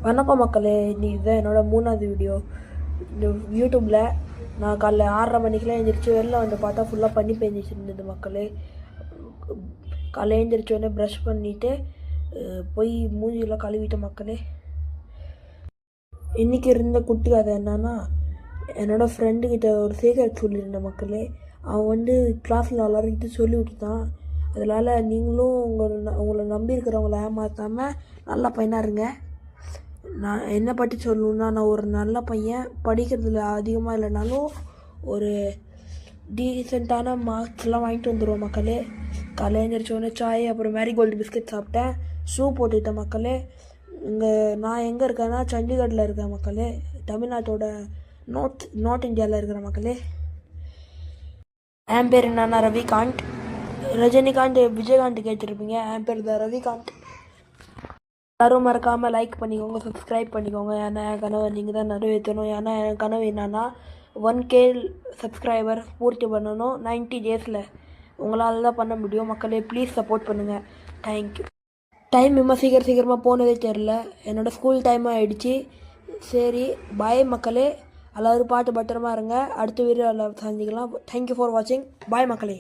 வணக்கம் மக்களே, இதுதான் என்னோட 3வது வீடியோ. இந்த யூடியூப்பில் நான் காலைல 6:30 மணிக்கெலாம் எழுந்திரிச்சு வெளில வந்து பார்த்தா ஃபுல்லாக பனி பெஞ்சிச்சு இருந்தது மக்களே. காலைல எழுந்திரிச்சோடனே ப்ரஷ் பண்ணிவிட்டு போய் மூஞ்சியெல்லாம் கழுவிட்டேன் மக்களே. இன்றைக்கி இருந்த குட்டி கதை என்னன்னா, என்னோடய ஃப்ரெண்டுக்கிட்ட ஒரு சீக்ரெட் சொல்லியிருந்தேன் மக்களே. அவன் கிளாஸில் எல்லாருக்கிட்ட சொல்லி விட்டுட்டான். அதனால் நீங்களும் உங்களை நம்பி இருக்கிறவங்கள ஏமாற்றாமல் நல்ல பையனாக இருங்க. நான் என்னை பற்றி சொல்லணுன்னா, நான் ஒரு நல்ல பையன். படிக்கிறதுல அதிகமாக இல்லைனாலும் ஒரு டீசெண்டான மார்க்ஸ்லாம் வாங்கிட்டு வந்துடுவோம் மக்களே. காலையில் எழுந்திரிச்சோடனே சாய் அப்புறம் மேரிகோல்டு பிஸ்கெட் சாப்பிட்டேன். ஷூ போட்டுக்கிட்டேன் மக்களே. நான் எங்கே இருக்கேன்னா சண்டிகரில் இருக்கேன் மக்களே. தமிழ்நாட்டோட நார்த் இந்தியாவில் இருக்கிற மக்களே. என் பேர் என்னன்னா ரவிகாந்த். ரஜினிகாந்த், விஜயகாந்த் கேட்டிருப்பீங்க. என் பேர் தான் ரவிகாந்த். எல்லாரும் மறக்காமல் லைக் பண்ணிக்கோங்க, சப்ஸ்கிரைப் பண்ணிக்கோங்க. ஏன்னா என் கனவை நீங்கள் தான் நிறைவேற்றணும். ஏன்னா என் கனவு என்னன்னா 1K சப்ஸ்கிரைபர் பூர்த்தி பண்ணணும் 90 டேஸில். உங்களால் தான் பண்ண முடியும் மக்களே. ப்ளீஸ் சப்போர்ட் பண்ணுங்கள். தேங்க்யூ. டைம் இன்னும் சீக்கிரமாக போனதே தெரில. என்னோடய ஸ்கூல் டைம் ஆகிடுச்சு. சரி, பாய் மக்களே. எல்லோரும் பாட்டு பத்திரமா இருங்க. அடுத்த வீடியோவில் சந்திக்கலாம். தேங்க்யூ ஃபார் வாட்சிங். பாய் மக்களே.